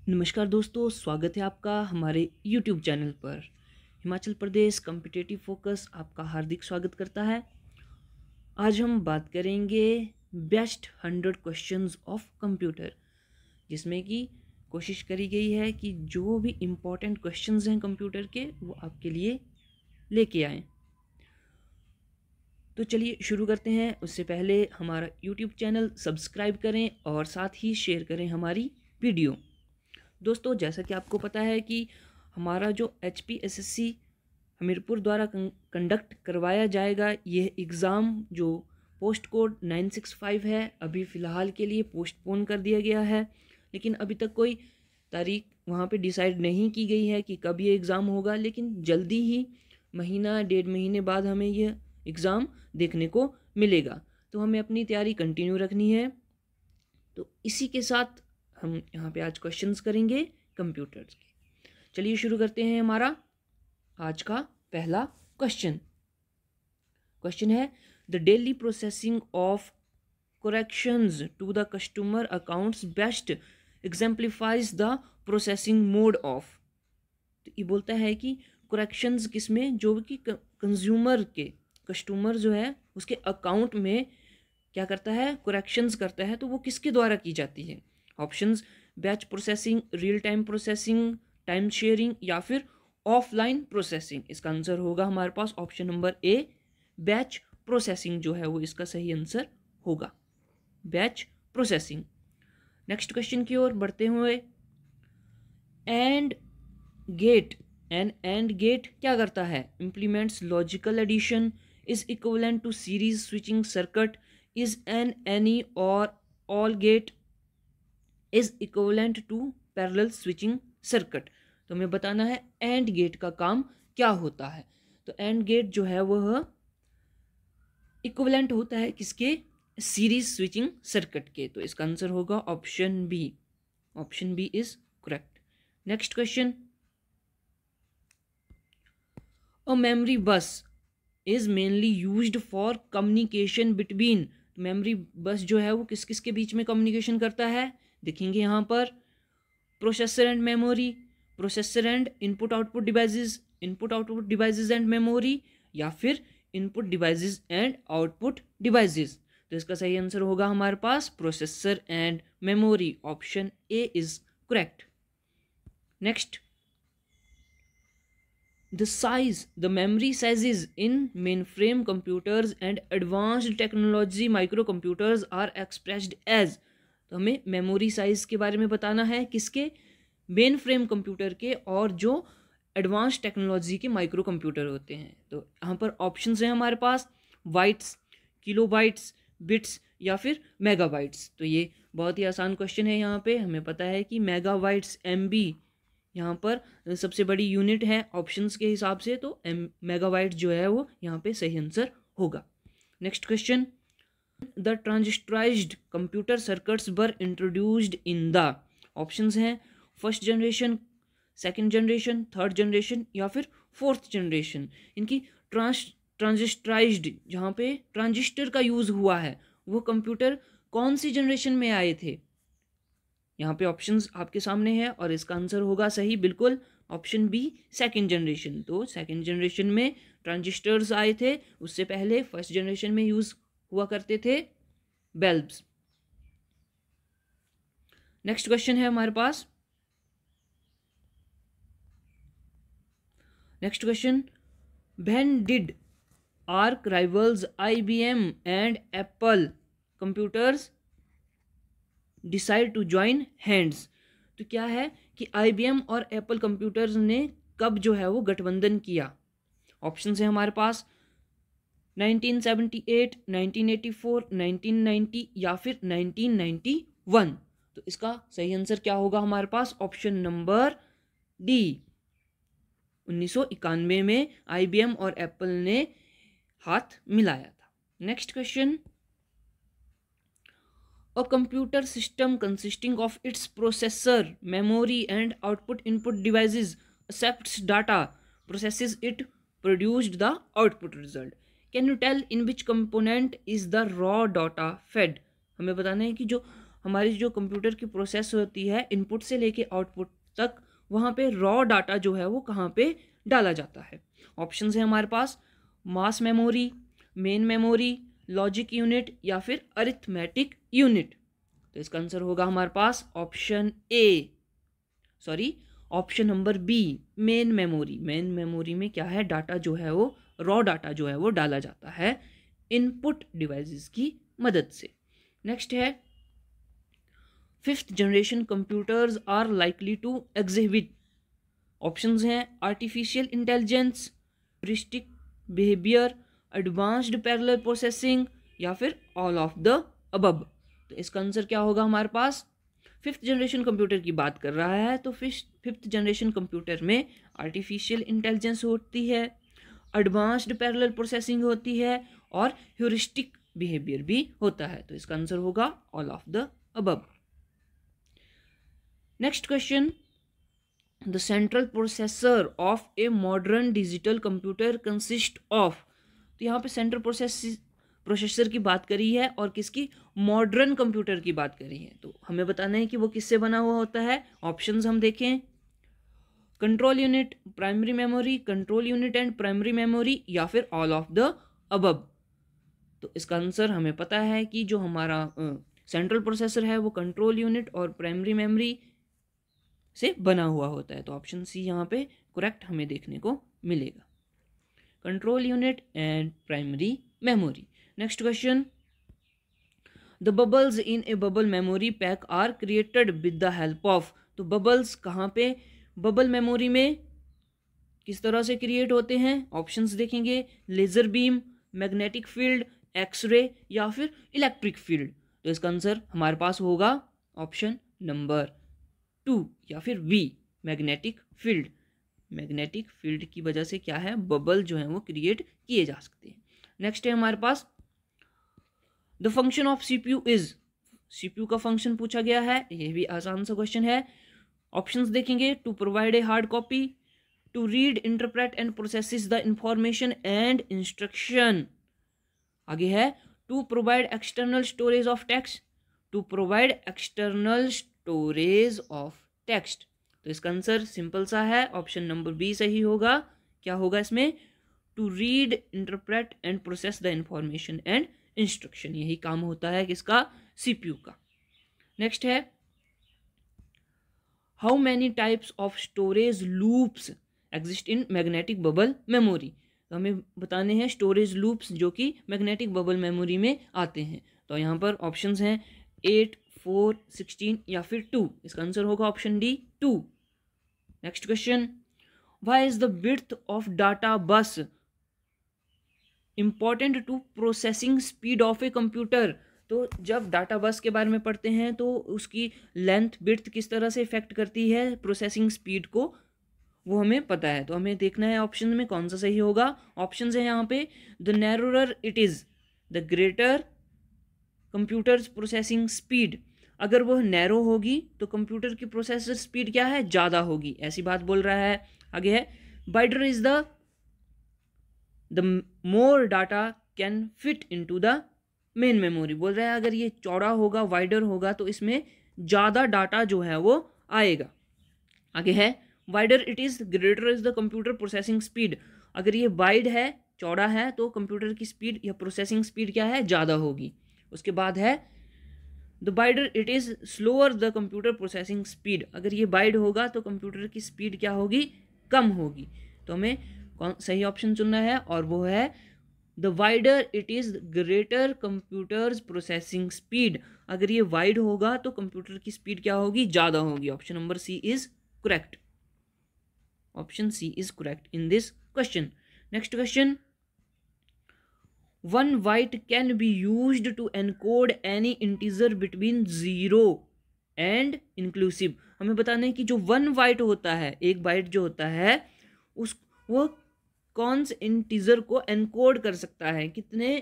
नमस्कार दोस्तों, स्वागत है आपका हमारे YouTube चैनल पर। हिमाचल प्रदेश कॉम्पिटिटिव फोकस आपका हार्दिक स्वागत करता है। आज हम बात करेंगे बेस्ट 100 क्वेश्चंस ऑफ कंप्यूटर, जिसमें कि कोशिश करी गई है कि जो भी इम्पोर्टेंट क्वेश्चंस हैं कंप्यूटर के वो आपके लिए लेके आएँ। तो चलिए शुरू करते हैं। उससे पहले हमारा YouTube चैनल सब्सक्राइब करें और साथ ही शेयर करें हमारी वीडियो। दोस्तों, जैसा कि आपको पता है कि हमारा जो HPSSC हमीरपुर द्वारा कंडक्ट करवाया जाएगा, यह एग्ज़ाम जो पोस्ट कोड 965 है, अभी फ़िलहाल के लिए पोस्टपोन कर दिया गया है। लेकिन अभी तक कोई तारीख वहाँ पे डिसाइड नहीं की गई है कि कब ये एग्ज़ाम होगा, लेकिन जल्दी ही महीना 1.5 महीने बाद हमें यह एग्ज़ाम देखने को मिलेगा। तो हमें अपनी तैयारी कंटिन्यू रखनी है। तो इसी के साथ हम यहाँ पे आज क्वेश्चंस करेंगे कंप्यूटर्स के। चलिए शुरू करते हैं। हमारा आज का पहला क्वेश्चन है the daily processing of corrections to the customer accounts best exemplifies the processing mode of. तो ये बोलता है कि करेक्शंस किसमें, जो कि कंज्यूमर के कस्टमर जो है उसके अकाउंट में क्या करता है, करेक्शंस करता है, तो वो किसके द्वारा की जाती है। Options batch processing, real time processing, time sharing या फिर ऑफलाइन प्रोसेसिंग। इसका आंसर होगा हमारे पास option number A, batch processing जो है वो इसका सही आंसर होगा, बैच प्रोसेसिंग। नेक्स्ट क्वेश्चन की ओर बढ़ते हुए, एंड गेट क्या करता है, implements logical addition, is equivalent to series switching circuit, is an any और all gate is equivalent to parallel switching circuit. तो हमें बताना है एंड गेट का काम क्या होता है। तो एंड गेट जो है वह इक्विवेलेंट होता है किसके, सीरीज स्विचिंग सर्किट के। तो इसका आंसर होगा option B, option B is correct. Next question, a memory bus is mainly used for communication between. Memory bus जो है वो किस किस के बीच में कम्युनिकेशन करता है, देखेंगे यहाँ पर, processor and memory, processor and input output devices, input output devices and memory, या फिर input devices and output devices. तो इसका सही आंसर होगा हमारे पास processor and memory, option A is correct. Next, the memory sizes in mainframe computers and advanced technology microcomputers are expressed as। तो हमें मेमोरी साइज के बारे में बताना है, किसके, मेन फ्रेम कंप्यूटर के और जो एडवांस टेक्नोलॉजी के माइक्रो कंप्यूटर होते हैं। तो यहाँ पर ऑप्शंस हैं हमारे पास, बाइट्स, किलोबाइट्स, बिट्स या फिर मेगाबाइट्स। तो ये बहुत ही आसान क्वेश्चन है। यहाँ पे हमें पता है कि मेगाबाइट्स MB यहाँ पर सबसे बड़ी यूनिट है ऑप्शंस के हिसाब से, तो मेगाबाइट जो है वो यहाँ पे सही आंसर होगा। Next question, the transistorized computer circuits were introduced in the. Options हैं first generation, second generation, third generation या फिर फोर्थ जनरेशन। इनकी ट्रांजिस्टराइज्ड, जहाँ पे ट्रांजिस्टर का यूज़ हुआ है, वो कंप्यूटर कौन सी जनरेशन में आए थे। यहाँ पे ऑप्शंस आपके सामने है और इसका आंसर होगा सही बिल्कुल ऑप्शन बी, सेकंड जनरेशन। तो सेकंड जनरेशन में ट्रांजिस्टर्स आए थे, उससे पहले फर्स्ट जनरेशन में यूज़ हुआ करते थे बल्ब्स। नेक्स्ट क्वेश्चन है हमारे पास, next question, when did arch rivals IBM and Apple computers decide to join hands. तो क्या है कि IBM और एप्पल कंप्यूटर्स ने कब जो है वो गठबंधन किया। ऑप्शन है हमारे पास 1978, 1984, 1990 या फिर 1991। तो इसका सही आंसर क्या होगा हमारे पास, ऑप्शन नंबर डी, 1991 में IBM और एप्पल ने हाथ मिलाया था। Next question, a computer system consisting of its processor, memory and output input devices accepts data, processes it, produced the output result. Can you tell in which component is the raw data fed? हमें बताना है कि जो हमारी जो computer की process होती है इनपुट से लेके आउटपुट तक, वहाँ पे रॉ डाटा जो है वो कहाँ पे डाला जाता है। ऑप्शंस है हमारे पास mass memory, main memory, logic unit या फिर अरिथमेटिक यूनिट। तो इसका आंसर होगा हमारे पास option number B, main memory. Main memory में क्या है, डाटा जो है वो रॉ डाटा जो है वो डाला जाता है इनपुट डिवाइसेस की मदद से। नेक्स्ट है 5th generation computers are likely to exhibit. Options हैं artificial intelligence, heuristic behaviour, advanced parallel processing या फिर ऑल ऑफ द अबव। तो इसका आंसर क्या होगा हमारे पास, 5th जनरेशन कंप्यूटर की बात कर रहा है तो 5th जनरेशन कंप्यूटर में आर्टिफिशियल इंटेलिजेंस होती है, एडवांस्ड पैरेलल प्रोसेसिंग होती है और ह्यूरिस्टिक बिहेवियर भी होता है। तो इसका आंसर होगा all of the above. Next question, the central processor of a modern digital computer consist of. तो यहाँ पे सेंट्रल प्रोसेसर की बात करी है और किसकी, मॉडर्न कंप्यूटर की बात करी है। तो हमें बताना है कि वो किससे बना हुआ होता है। ऑप्शंस हम देखें, control unit, primary memory, control unit and primary memory या फिर ऑल ऑफ द अबव। तो इसका आंसर हमें पता है कि जो हमारा सेंट्रल प्रोसेसर है वो कंट्रोल यूनिट और प्राइमरी मेमोरी से बना हुआ होता है। तो ऑप्शन सी यहाँ पे करेक्ट हमें देखने को मिलेगा, control unit and primary memory. Next question, the bubbles in a bubble memory pack are created with the help of. तो बबल्स कहाँ पे बबल मेमोरी में किस तरह से क्रिएट होते हैं। ऑप्शंस देखेंगे, laser beam, magnetic field, X-ray या फिर इलेक्ट्रिक फील्ड। तो इसका आंसर हमारे पास होगा ऑप्शन नंबर 2 या फिर B, magnetic field. Magnetic field की वजह से क्या है, बबल जो है वो क्रिएट किए जा सकते हैं। नेक्स्ट है हमारे पास the function of CPU is. CPU का फंक्शन पूछा गया है, ये भी आसान सा क्वेश्चन है। ऑप्शंस देखेंगे, to provide a hard copy, to read, interpret and process the information and instruction. आगे है to provide external storage of text, to provide external storage of text. तो इसका आंसर सिंपल सा है, ऑप्शन नंबर बी सही होगा। क्या होगा इसमें, to read, interpret and process the information and instruction. यही काम होता है किसका, सीपीयू का। नेक्स्ट है how many types of storage loops exist in magnetic bubble memory. तो हमें बताने हैं स्टोरेज लूप्स जो कि मैग्नेटिक बबल मेमोरी में आते हैं। तो यहाँ पर ऑप्शंस हैं 8, 4, 16 या फिर 2। इसका आंसर होगा option D, 2। Next question, why is the width of data bus important to processing speed of a computer. तो जब डाटा बस के बारे में पढ़ते हैं तो उसकी लेंथ, विड्थ किस तरह से इफेक्ट करती है प्रोसेसिंग स्पीड को, वो हमें पता है। तो हमें देखना है ऑप्शन में कौन सा सही होगा। ऑप्शन है यहाँ पे, the narrower it is the greater computers processing speed. अगर वह नैरो होगी तो कंप्यूटर की प्रोसेसर स्पीड क्या है, ज़्यादा होगी, ऐसी बात बोल रहा है। आगे है wider is the more data can fit into the main memory. बोल रहा है अगर ये चौड़ा होगा, वाइडर होगा तो इसमें ज़्यादा डाटा जो है वो आएगा। आगे है wider it is greater is the computer processing speed. अगर ये वाइड है, चौड़ा है, तो कंप्यूटर की स्पीड या प्रोसेसिंग स्पीड क्या है, ज़्यादा होगी। उसके बाद है the wider it is slower the computer processing speed. अगर ये वाइड होगा तो कंप्यूटर की स्पीड क्या होगी, कम होगी। तो हमें कौन सही ऑप्शन चुनना है और वो है the wider it is greater computers processing speed. अगर ये वाइड होगा तो कंप्यूटर की स्पीड क्या होगी, ज़्यादा होगी। Option number C is correct. Option C is correct in this question. Next question, 1 byte can be used to encode any integer between 0 and inclusive। हमें बताना है कि जो 1 byte होता है, 1 बाइट जो होता है, वो कौन से इंटीजर को एनकोड कर सकता है, कितने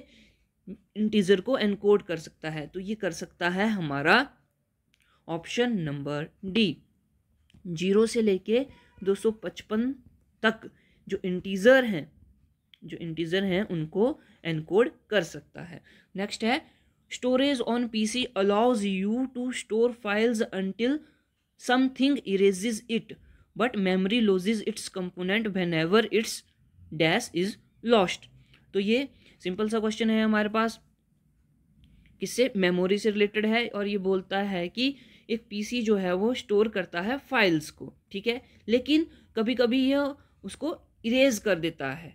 इंटीजर को एनकोड कर सकता है। तो ये कर सकता है हमारा ऑप्शन नंबर डी, 0 से लेके 255 तक जो इंटीजर हैं उनको एनकोड कर सकता है। नेक्स्ट है storage on PC allows you to store files until something erases it, but memory loses its component whenever its dash is lost। तो ये सिंपल सा क्वेश्चन है हमारे पास, किससे, मेमोरी से रिलेटेड है, और ये बोलता है कि एक पीसी जो है वो स्टोर करता है फाइल्स को, ठीक है, लेकिन कभी कभी यह उसको इरेज कर देता है,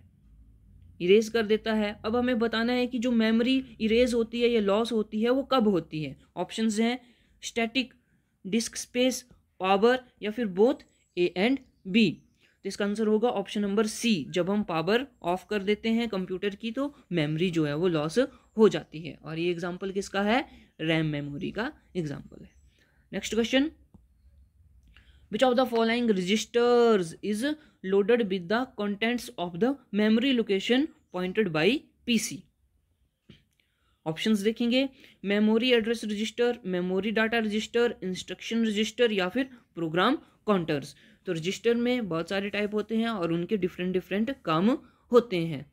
इरेज कर देता है। अब हमें बताना है कि जो मेमोरी इरेज होती है या लॉस होती है वो कब होती है। ऑप्शंस हैं स्टैटिक, डिस्क स्पेस, पावर, या फिर बोथ ए एंड बी। तो इसका आंसर होगा ऑप्शन नंबर सी। जब हम पावर ऑफ कर देते हैं कंप्यूटर की तो मेमोरी जो है वो लॉस हो जाती है, और ये एग्जांपल किसका है, रैम मेमोरी का एग्जांपल है। Next question, which of the following registers is loaded with the contents of the memory location pointed by PC। Options देखेंगे, memory address register, memory data register, instruction register, या फिर programme counters. तो register में बहुत सारे type होते हैं और उनके डिफरेंट डिफरेंट काम होते हैं।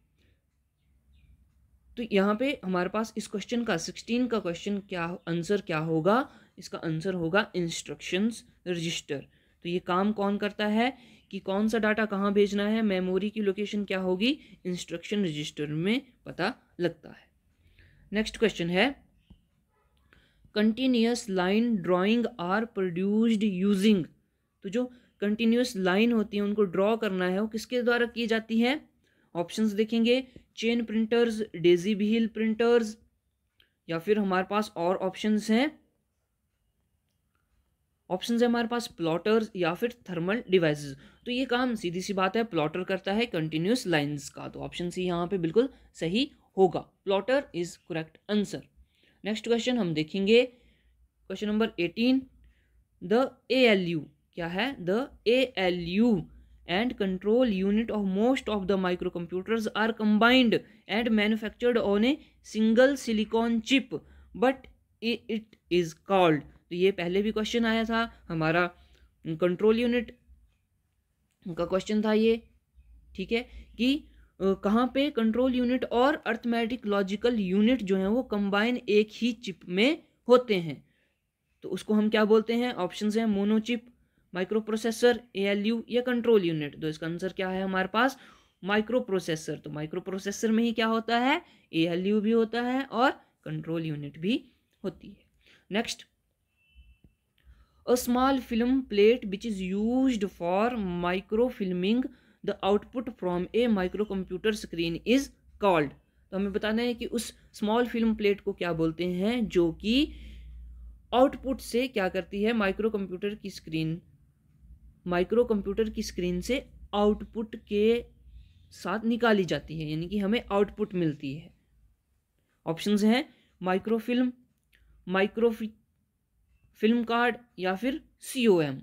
तो यहाँ पे हमारे पास इस क्वेश्चन का 16 का क्वेश्चन क्या आंसर क्या होगा, इसका आंसर होगा इंस्ट्रक्शंस रजिस्टर। तो ये काम कौन करता है कि कौन सा डाटा कहाँ भेजना है, मेमोरी की लोकेशन क्या होगी, इंस्ट्रक्शन रजिस्टर में पता लगता है। नेक्स्ट क्वेश्चन है, continuous line drawing are produced using. तो जो कंटिन्यूअस लाइन होती है उनको ड्रॉ करना है वो किसके द्वारा की जाती है। ऑप्शंस देखेंगे, chain printers, Daisy wheel printers, या फिर हमारे पास और ऑप्शंस हैं, ऑप्शंस है हमारे पास प्लॉटर्स या फिर थर्मल डिवाइसेस। तो ये काम सीधी सी बात है प्लॉटर करता है कंटिन्यूअस लाइंस का। तो ऑप्शन सी यहाँ पे बिल्कुल सही होगा, plotter is correct answer. Next question हम देखेंगे, क्वेश्चन नंबर 18, द ALU क्या है, the ALU and control unit of most of the microcomputers are combined and manufactured on a single silicon chip, but it is called। तो ये पहले भी question आया था हमारा, कंट्रोल यूनिट का क्वेश्चन था ये, ठीक है, कि कहाँ पे कंट्रोल यूनिट और अर्थमेटिक लॉजिकल यूनिट जो है वो कंबाइन एक ही चिप में होते हैं, तो उसको हम क्या बोलते हैं। ऑप्शंस हैं mono chip, micro processor, ALU या कंट्रोल यूनिट। तो इसका आंसर क्या है हमारे पास, माइक्रो प्रोसेसर। तो माइक्रो प्रोसेसर में ही क्या होता है, ALU भी होता है और कंट्रोल यूनिट भी होती है। Next, a small film plate which is used for micro filming the output from A micro computer screen is called. तो हमें बताना है कि उस स्मॉल फिल्म प्लेट को क्या बोलते हैं जो कि आउटपुट से क्या करती है, माइक्रो कंप्यूटर की स्क्रीन से आउटपुट के साथ निकाली जाती है, यानी कि हमें आउटपुट मिलती है। ऑप्शंस हैं माइक्रोफिल्म, फिल्म कार्ड, या फिर COM।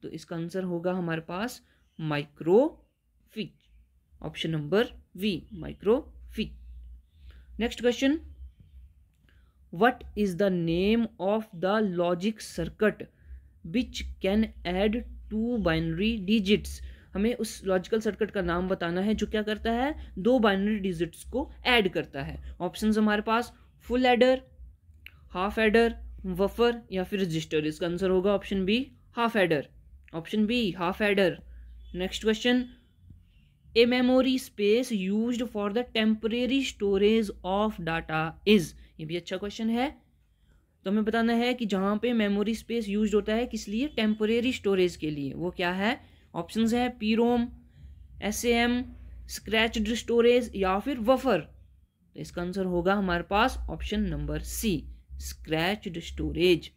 तो इसका आंसर होगा हमारे पास microfiche, option number V, microfiche. Next question, what is the name of the logic circuit which can add 2 binary digits. हमें उस लॉजिकल सर्किट का नाम बताना है जो क्या करता है, 2 बाइनरी डिजिट्स को ऐड करता है। ऑप्शंस हमारे पास full adder, half adder, buffer, या फिर रजिस्टर। इसका आंसर होगा option B, half adder, option B, half adder. Next question, a memory space used for the temporary storage of data is. ये भी अच्छा क्वेश्चन है। तो हमें बताना है कि जहाँ पे मेमोरी स्पेस यूज्ड होता है किस लिए, टेम्परेरी स्टोरेज के लिए, वो क्या है। ऑप्शंस है PROM, SAM, स्क्रैच्ड स्टोरेज, या फिर बफर। तो इसका आंसर होगा हमारे पास option number C, scratched storage.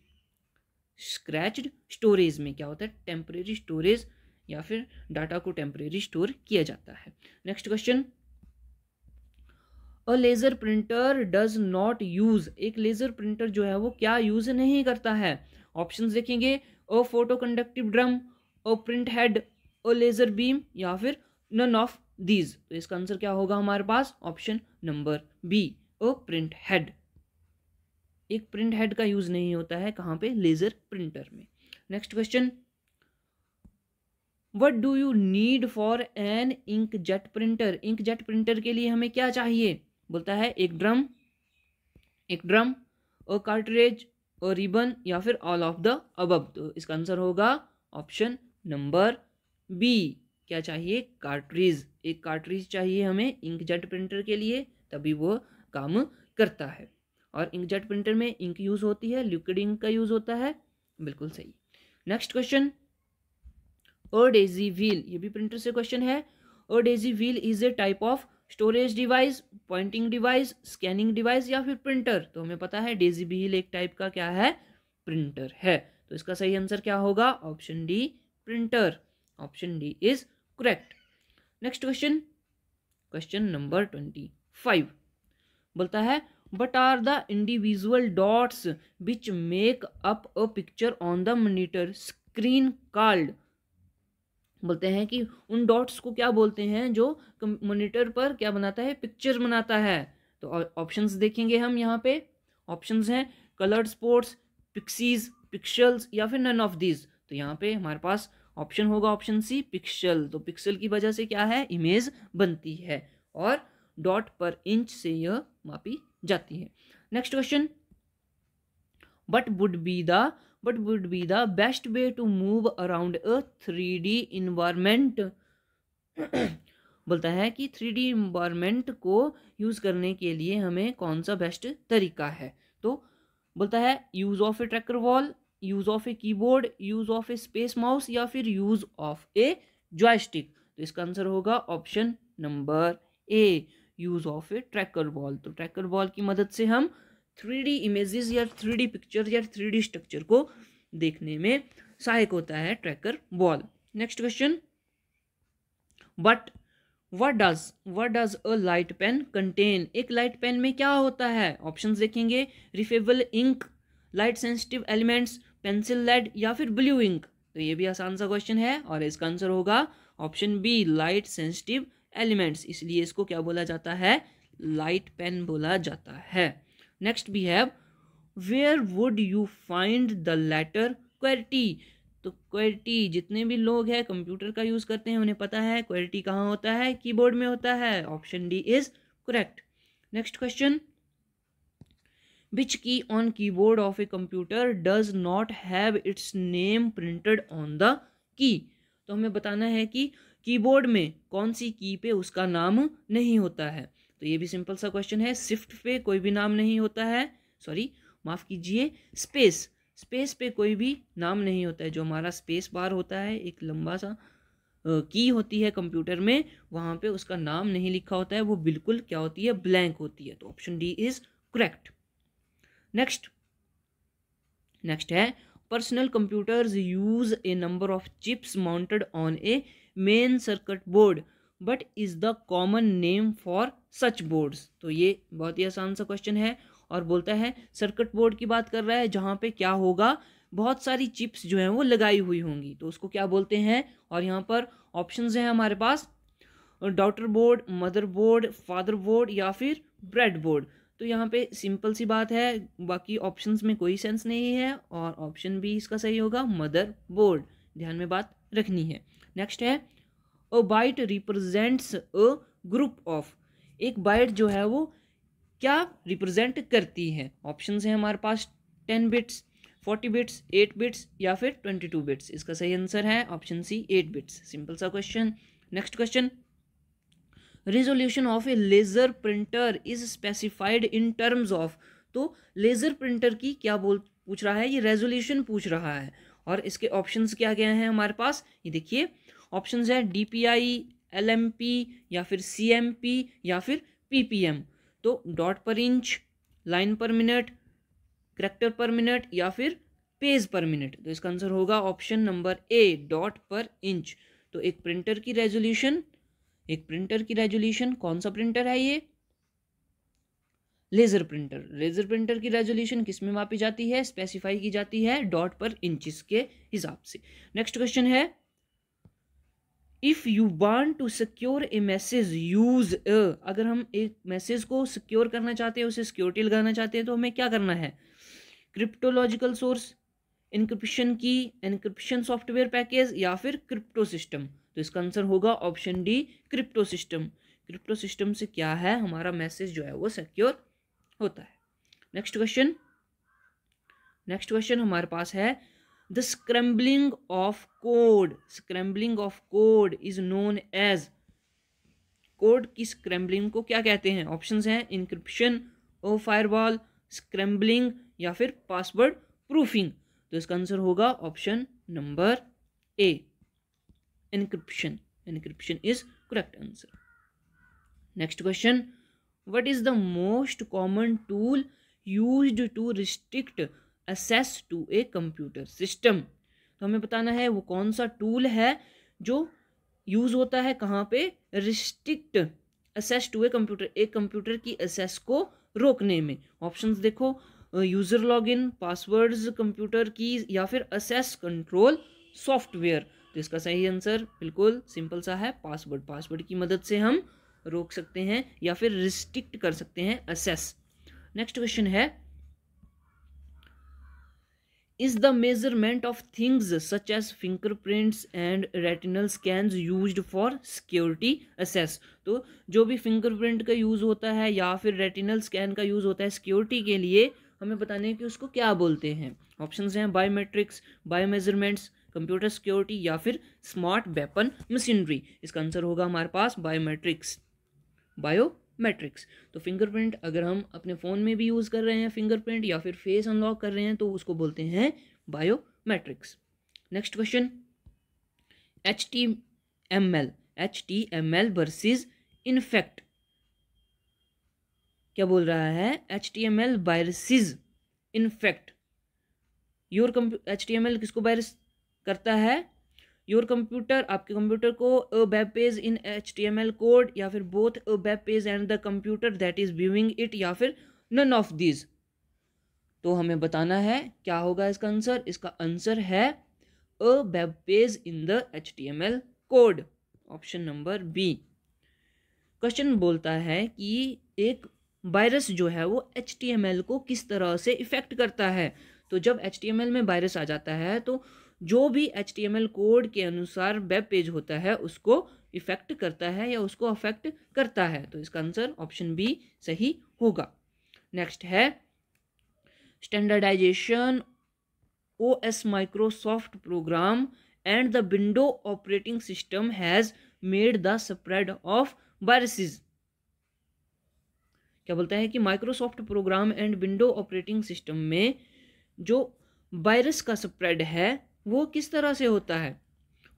Scratched storage में क्या होता है, टेम्परेरी स्टोरेज, या फिर डाटा को टेम्परेरी स्टोर किया जाता है। Next question, a laser printer does not use. एक लेज़र प्रिंटर जो है वो क्या यूज नहीं करता है। ऑप्शंस देखेंगे, a photo conductive drum, a print head, a laser beam, या फिर नन ऑफ दीज। तो इसका आंसर क्या होगा हमारे पास, option number B, a print head. एक प्रिंट हेड का यूज नहीं होता है कहाँ पे, लेज़र प्रिंटर में। Next question, what do you need for an inkjet printer. Inkjet printer के लिए हमें क्या चाहिए, बोलता है एक drum, a cartridge, a ribbon या फिर ऑल ऑफ द अबव। तो इसका आंसर होगा ऑप्शन नंबर बी। क्या चाहिए? कार्ट्रिज। एक कार्ट्रिज चाहिए हमें इंकजेट प्रिंटर के लिए, तभी वो काम करता है। और इंकजेट प्रिंटर में इंक यूज़ होती है, लिक्विड इंक का यूज़ होता है। बिल्कुल सही। Next question, a daisy wheel, ये भी प्रिंटर से क्वेश्चन है। A daisy wheel is a type of storage device, pointing device, scanning device या फिर प्रिंटर। तो हमें पता है डेजी व्हील एक टाइप का क्या है? प्रिंटर है। तो इसका सही आंसर क्या होगा? Option D, printer. Option D is correct. Next question, question number 25 बोलता है what are the individual dots which make up a picture on the monitor screen called. बोलते हैं कि उन डॉट्स को क्या बोलते हैं जो मॉनिटर पर क्या बनाता है? पिक्चर बनाता है। तो ऑप्शंस देखेंगे हम यहाँ पे। ऑप्शंस हैं कलर्ड स्पॉट्स, पिक्सीज, पिक्सल्स या फिर नन ऑफ दीज। तो यहाँ पे हमारे पास ऑप्शन होगा ऑप्शन सी, पिक्सल। तो पिक्सल की वजह से क्या है? इमेज बनती है और डॉट पर इंच से यह मापी जाती है। Next question, what would be the best way to move around a 3D environment. बोलता है कि 3D इन्वायरमेंट को यूज करने के लिए हमें कौन सा बेस्ट तरीका है? तो बोलता है use of A tracker wall, use of a keyboard, use of A space mouse या फिर यूज ऑफ ए जॉयस्टिक। तो इसका आंसर होगा option number A, use of A tracker ball. तो ट्रैकर बॉल की मदद से हम 3D इमेजेस या 3D पिक्चर या 3D स्ट्रक्चर को देखने में सहायक होता है tracker ball. Next question, but what does a light pen contain. एक लाइट पेन में क्या होता है? ऑप्शंस देखेंगे, refillable ink, light sensitive elements, pencil lead या फिर ब्लू इंक। तो ये भी आसान सा क्वेश्चन है और इसका आंसर होगा option B, light sensitive elements. इसलिए इसको क्या बोला जाता है? लाइट पेन बोला जाता है। Next we have where would you find the letter QWERTY. तो क्वेर्टी, जितने भी लोग हैं कंप्यूटर का यूज करते हैं उन्हें पता है क्वेर्टी कहाँ होता है? कीबोर्ड में होता है। Option D is correct. Next question, which key on keyboard of a computer does not have its name printed on the key. तो हमें बताना है कि कीबोर्ड में कौन सी की पे उसका नाम नहीं होता है। तो ये भी सिंपल सा क्वेश्चन है। शिफ्ट पे कोई भी नाम नहीं होता है, सॉरी माफ़ कीजिए, स्पेस पे कोई भी नाम नहीं होता है। जो हमारा स्पेस बार होता है, एक लंबा सा की होती है कंप्यूटर में, वहाँ पे उसका नाम नहीं लिखा होता है, वो बिल्कुल क्या होती है? ब्लैंक होती है। तो option D is correct. Next है personal computers use a number of chips mounted on a main circuit board but is the common name for such boards. तो ये बहुत ही आसान सा क्वेश्चन है और बोलता है सर्किट बोर्ड की बात कर रहा है जहाँ पे क्या होगा? बहुत सारी चिप्स जो हैं वो लगाई हुई होंगी, तो उसको क्या बोलते हैं? और यहाँ पर ऑप्शंस हैं हमारे पास, daughter board, mother board, father board या फिर ब्रेड बोर्ड। तो यहाँ पे सिंपल सी बात है, बाकी ऑप्शंस में कोई सेंस नहीं है और ऑप्शन बी इसका सही होगा, मदर बोर्ड। ध्यान में बात रखनी है। नेक्स्ट है a byte represents a group of. एक बाइट जो है वो क्या रिप्रेजेंट करती है? ऑप्शंस हैं हमारे पास 10 बिट्स, 40 बिट्स, 8 बिट्स या फिर 22 बिट्स। इसका सही आंसर है ऑप्शन सी, 8 बिट्स। सिंपल सा question. Next question, resolution of a laser printer is specified in terms of. तो लेजर प्रिंटर की क्या पूछ रहा है? ये रेजोल्यूशन पूछ रहा है और इसके ऑप्शंस क्या क्या हैं हमारे पास? ये देखिए ऑप्शंस है DPI, LMP या फिर CMP या फिर PPM। तो डॉट पर इंच, लाइन पर मिनट, करैक्टर पर मिनट या फिर पेज पर मिनट। तो इसका आंसर होगा ऑप्शन नंबर ए, डॉट पर इंच। तो एक प्रिंटर की रेजोल्यूशन कौन सा प्रिंटर है? ये लेजर प्रिंटर। लेजर प्रिंटर की रेजोल्यूशन किस में मापी जाती है? स्पेसिफाई की जाती है डॉट पर इंचेस के हिसाब से। नेक्स्ट क्वेश्चन है if you want to secure a message use अगर हम एक मैसेज को सिक्योर करना चाहते हैं, उसे सिक्योरिटी लगाना चाहते हैं, तो हमें क्या करना है? क्रिप्टोलॉजिकल सोर्स, इनक्रिप्शन की, एनक्रिप्शन सॉफ्टवेयर पैकेज या फिर क्रिप्टो सिस्टम। तो इसका आंसर होगा option D, crypto system. Crypto system से क्या है? हमारा मैसेज जो है वो सिक्योर होता है। नेक्स्ट क्वेश्चन, नेक्स्ट क्वेश्चन हमारे पास है the scrambling of code, scrambling of code is known as, code की स्क्रैम्बलिंग को क्या कहते हैं? ऑप्शंस हैं इंक्रिप्शन, ओ फायरवॉल, स्क्रैम्बलिंग या फिर पासवर्ड प्रूफिंग। तो इसका आंसर होगा option number A, encryption. Encryption is correct answer. Next question, what is the most common tool used to restrict access to a computer system? तो हमें बताना है वो कौन सा टूल है जो यूज होता है कहाँ पे? Restrict access to a computer, एक कंप्यूटर की access को रोकने में। ऑप्शंस देखो, user login, passwords, computer keys या फिर access कंट्रोल सॉफ्टवेयर। तो इसका सही आंसर बिल्कुल सिंपल सा है, पासवर्ड। पासवर्ड की मदद से हम रोक सकते हैं या फिर रिस्ट्रिक्ट कर सकते हैं एक्सेस। नेक्स्ट क्वेश्चन है is the measurement of things such as fingerprints and retinal scans used for security access. तो जो भी फिंगरप्रिंट का यूज होता है या फिर रेटिनल स्कैन का यूज होता है सिक्योरिटी के लिए, हमें बताने हैं कि उसको क्या बोलते हैं। ऑप्शंस हैं बायोमेट्रिक्स, बायोमेजरमेंट्स, कंप्यूटर सिक्योरिटी या फिर स्मार्ट वेपन मशीनरी। इसका आंसर होगा हमारे पास बायोमेट्रिक्स, बायोमेट्रिक्स। तो फिंगरप्रिंट अगर हम अपने फ़ोन में भी यूज़ कर रहे हैं फिंगरप्रिंट या फिर फेस अनलॉक कर रहे हैं तो उसको बोलते हैं biometrics. Next question, HTML versus infect, क्या बोल रहा है? HTML viruses infect. HTML किसको वायरस करता है? योर कंप्यूटर, आपके कंप्यूटर को अ वेब पेज इन HTML कोड या फिर both a web page and the computer that is viewing it या फिर नन ऑफ दीज। तो हमें बताना है क्या होगा इसका आंसर। इसका आंसर है a web page in the HTML code, option number B. Question बोलता है कि एक वायरस जो है वो HTML को किस तरह से इफेक्ट करता है। तो जब HTML में वायरस आ जाता है तो जो भी HTML कोड के अनुसार वेब पेज होता है उसको इफेक्ट करता है या उसको अफेक्ट करता है। तो इसका आंसर ऑप्शन बी सही होगा। नेक्स्ट है standardisation OS Microsoft program and the window operating system has made the spread of viruses. क्या बोलता है कि Microsoft program and window operating system में जो वायरस का स्प्रेड है वो किस तरह से होता है।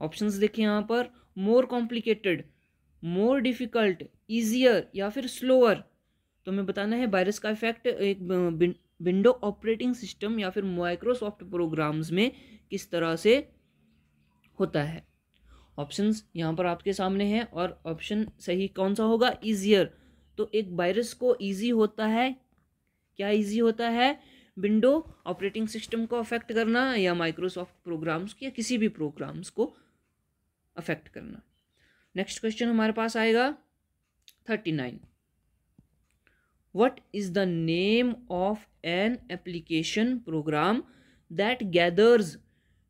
ऑप्शंस देखिए यहाँ पर, more complicated, more difficult, easier या फिर स्लोअर। तो हमें बताना है वायरस का इफेक्ट एक विंडो ऑपरेटिंग सिस्टम या फिर माइक्रोसॉफ्ट प्रोग्राम्स में किस तरह से होता है। ऑप्शंस यहाँ पर आपके सामने हैं और ऑप्शन सही कौन सा होगा? ईजियर। तो एक वायरस को ईजी होता है, क्या ईजी होता है? विंडो ऑपरेटिंग सिस्टम को अफेक्ट करना या माइक्रोसॉफ्ट प्रोग्राम्स या किसी भी प्रोग्राम्स को अफेक्ट करना। नेक्स्ट क्वेश्चन हमारे पास आएगा 39, what is the name of an application program that gathers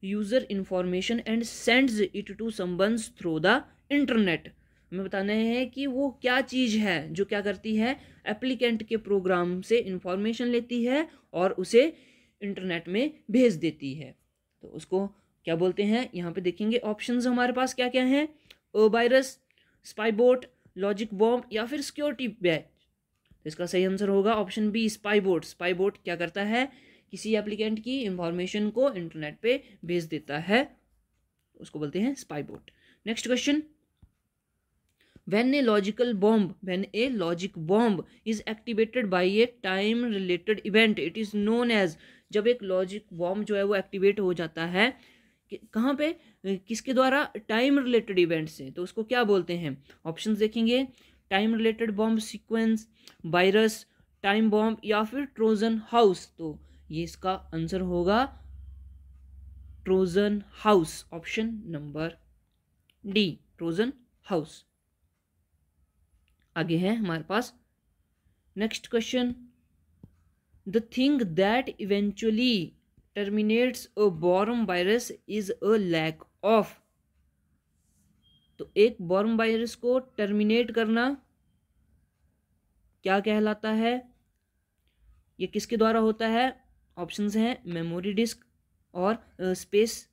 user information and sends it to someone's through the internet. हमें बताना है कि वो क्या चीज़ है जो क्या करती है, एप्लीकेंट के प्रोग्राम से इंफॉर्मेशन लेती है और उसे इंटरनेट में भेज देती है। तो उसको क्या बोलते हैं? यहाँ पे देखेंगे ऑप्शंस हमारे पास क्या क्या हैं, वायरस, स्पाईबोट, लॉजिक बॉम्ब या फिर सिक्योरिटी बैच। तो इसका सही आंसर होगा ऑप्शन बी, स्पाईबोट। स्पाईबोट क्या करता है? किसी एप्लीकेंट की इंफॉर्मेशन को इंटरनेट पे भेज देता है, उसको बोलते हैं spybot. Next question, when a logic bomb is activated by a time related event it is known as। जब एक लॉजिक बॉम्ब जो है वो एक्टिवेट हो जाता है कहाँ पे, किसके द्वारा? टाइम रिलेटेड इवेंट से। तो उसको क्या बोलते हैं? ऑप्शंस देखेंगे, time related bomb sequence, virus, time bomb या फिर ट्रोजन हाउस। तो ये इसका आंसर होगा Trojan house, option number D, Trojan house. आगे है हमारे पास next question, the thing that eventually terminates a worm virus is a lack of. तो एक बॉर्म वायरस को टर्मिनेट करना क्या कहलाता है? ये किसके द्वारा होता है? ऑप्शंस हैं मेमोरी डिस्क और स्पेस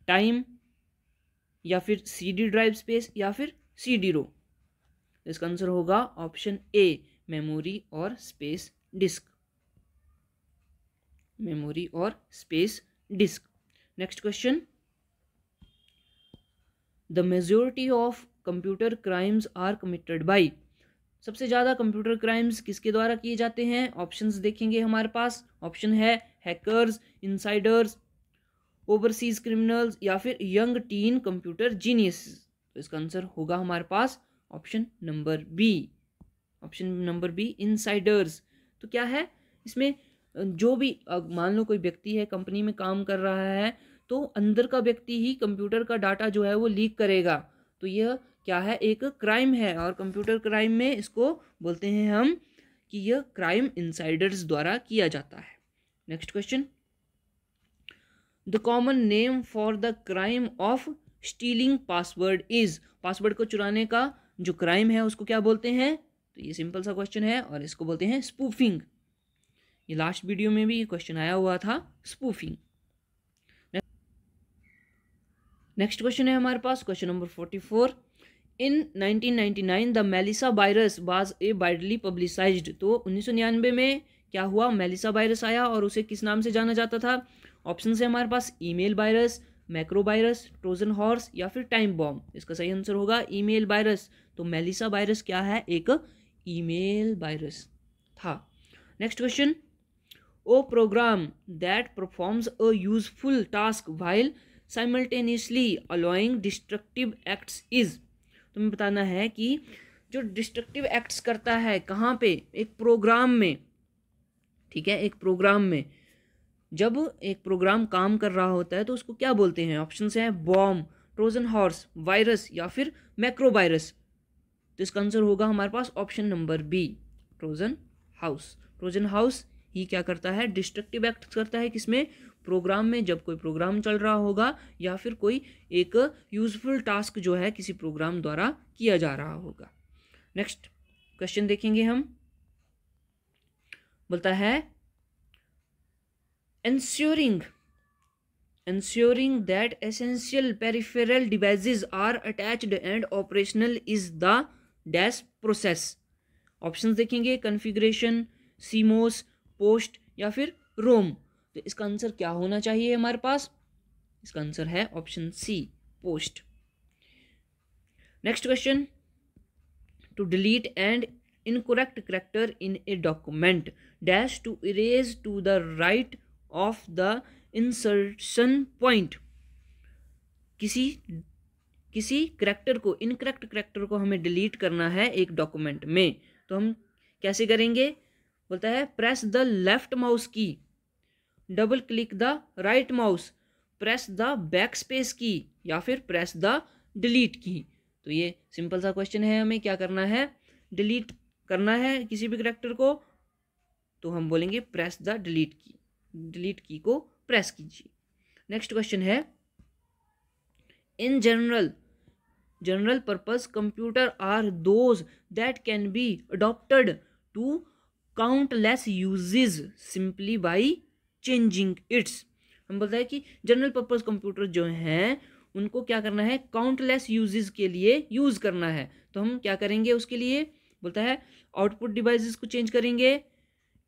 टाइम, या फिर सीडी ड्राइव स्पेस, या फिर सीडी रो। इसका आंसर होगा ऑप्शन ए, मेमोरी और स्पेस डिस्क। मेमोरी और space disk. Next question, the majority of computer crimes are committed by. सबसे ज़्यादा कंप्यूटर क्राइम्स किसके द्वारा किए जाते हैं? ऑप्शंस देखेंगे हमारे पास। ऑप्शन है हैकर्स, इनसाइडर्स, ओवरसीज क्रिमिनल्स, या फिर यंग टीन कंप्यूटर जीनियस। तो इसका आंसर होगा हमारे पास option number B. Option number B, insiders. तो क्या है इसमें, जो भी मान लो कोई व्यक्ति है कंपनी में काम कर रहा है, तो अंदर का व्यक्ति ही कंप्यूटर का डाटा जो है वो लीक करेगा। तो यह क्या है, एक क्राइम है, और कंप्यूटर क्राइम में इसको बोलते हैं हम कि यह क्राइम इनसाइडर्स द्वारा किया जाता है। Next question, the common name for the crime of stealing password is. Password को चुराने का जो क्राइम है उसको क्या बोलते हैं? तो ये सिंपल सा क्वेश्चन है, और इसको बोलते हैं स्पूफिंग। ये लास्ट वीडियो में भी ये क्वेश्चन आया हुआ था, स्पूफिंग। नेक्स्ट क्वेश्चन है हमारे पास, question number 44। In 1999 the Melissa virus was a widely publicised. तो 1999 में क्या हुआ, मेलिसा वायरस आया, और उसे किस नाम से जाना जाता था? ऑप्शन है हमारे पास email virus, macro virus, Trojan horse, या फिर टाइम बॉम्ब। इसका सही आंसर होगा ईमेल वायरस। तो मेलिसा वायरस क्या है, एक ईमेल वायरस था। नेक्स्ट क्वेश्चन, ओ program that performs a useful task while simultaneously allowing destructive acts is. तुम्हें बताना है कि जो डिस्ट्रक्टिव एक्ट्स करता है कहाँ पे, एक प्रोग्राम में। ठीक है, एक प्रोग्राम में जब एक प्रोग्राम काम कर रहा होता है तो उसको क्या बोलते हैं? ऑप्शंस हैं बॉम्ब, ट्रोजन हॉर्स, वायरस, या फिर मैक्रो वायरस। तो इसका आंसर होगा हमारे पास option number B, Trojan house. Trojan house ही क्या करता है, डिस्ट्रक्टिव एक्ट करता है। किसमें? प्रोग्राम में, जब कोई प्रोग्राम चल रहा होगा या फिर कोई एक यूजफुल टास्क जो है किसी प्रोग्राम द्वारा किया जा रहा होगा। नेक्स्ट क्वेश्चन देखेंगे हम, बोलता है ensuring that essential peripheral devices are attached and operational is the dash process। Options देखेंगे कॉन्फ़िगरेशन, सीमोस, पोस्ट, या फिर रोम। तो इसका आंसर क्या होना चाहिए हमारे पास? इसका आंसर है option C, post. Next question, to delete and incorrect character in a document dash to erase to the right of the insertion point. किसी करेक्टर को, इनकरेक्ट करेक्टर को हमें डिलीट करना है एक डॉक्यूमेंट में, तो हम कैसे करेंगे? बोलता है प्रेस द लेफ्ट माउस की, double click the right mouse, press the back space की, या फिर प्रेस द डिलीट की। तो ये सिंपल सा क्वेश्चन है, हमें क्या करना है, डिलीट करना है किसी भी करेक्टर को, तो हम बोलेंगे press the delete key, delete key को प्रेस कीजिए। नेक्स्ट क्वेश्चन है, in general purpose computer are those that can be adopted to countless uses simply by changing its. हम बोलते हैं कि जनरल पर्पस कंप्यूटर जो हैं उनको क्या करना है, काउंटलेस यूजेस के लिए यूज़ करना है। तो हम क्या करेंगे उसके लिए? बोलता है आउटपुट डिवाइसेस को चेंज करेंगे,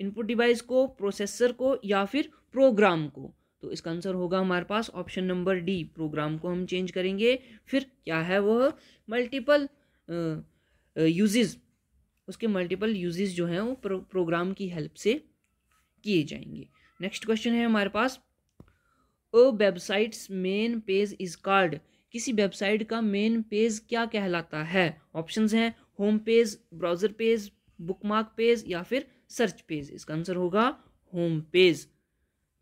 इनपुट डिवाइस को, प्रोसेसर को, या फिर प्रोग्राम को। तो इसका आंसर होगा हमारे पास ऑप्शन नंबर डी, प्रोग्राम को हम चेंज करेंगे। फिर क्या है वह मल्टीपल यूजेस, उसके मल्टीपल यूजेस जो हैं वो प्रोग्राम की हेल्प से किए जाएंगे। नेक्स्ट क्वेश्चन है हमारे पास, a website's main page is called. किसी वेबसाइट का मेन पेज क्या कहलाता है? ऑप्शंस हैं home page, browser page, bookmark page, या फिर सर्च पेज। इसका आंसर होगा होम पेज।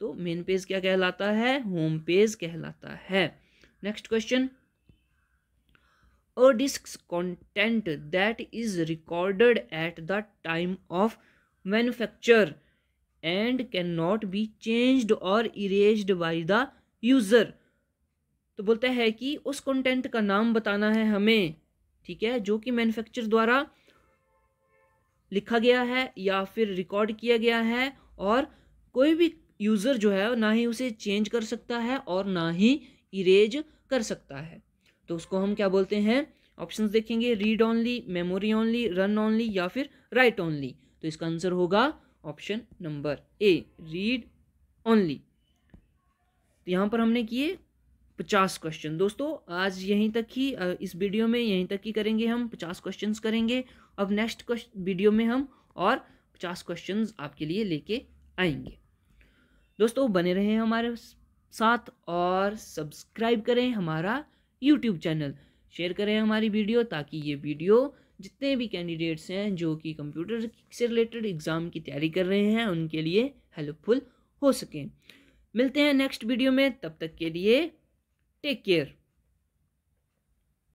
तो मेन पेज क्या कहलाता है? होम पेज कहलाता है। Next question, a disk content that is recorded at the time of manufacture and can not be changed or erased by the user. तो बोलता है कि उस कंटेंट का नाम बताना है हमें, ठीक है, जो कि मैन्युफैक्चर द्वारा लिखा गया है या फिर रिकॉर्ड किया गया है और कोई भी यूज़र जो है ना ही उसे चेंज कर सकता है और ना ही इरेज कर सकता है। तो उसको हम क्या बोलते हैं? ऑप्शंस देखेंगे, read only, memory only, run only या फिर राइट ओनली। तो इसका आंसर होगा ऑप्शन नंबर ए, रीड ओनली। तो यहाँ पर हमने किए 50 क्वेश्चन। दोस्तों आज यहीं तक ही, इस वीडियो में यहीं तक ही करेंगे, हम 50 क्वेश्चंस करेंगे। अब नेक्स्ट वीडियो में हम और 50 क्वेश्चंस आपके लिए लेके आएंगे। दोस्तों बने रहें हमारे साथ और सब्सक्राइब करें हमारा यूट्यूब चैनल, शेयर करें हमारी वीडियो, ताकि ये वीडियो जितने भी कैंडिडेट्स हैं जो कि कंप्यूटर से रिलेटेड एग्ज़ाम की तैयारी कर रहे हैं उनके लिए हेल्पफुल हो सकें। मिलते हैं नेक्स्ट वीडियो में, तब तक के लिए टेक केयर।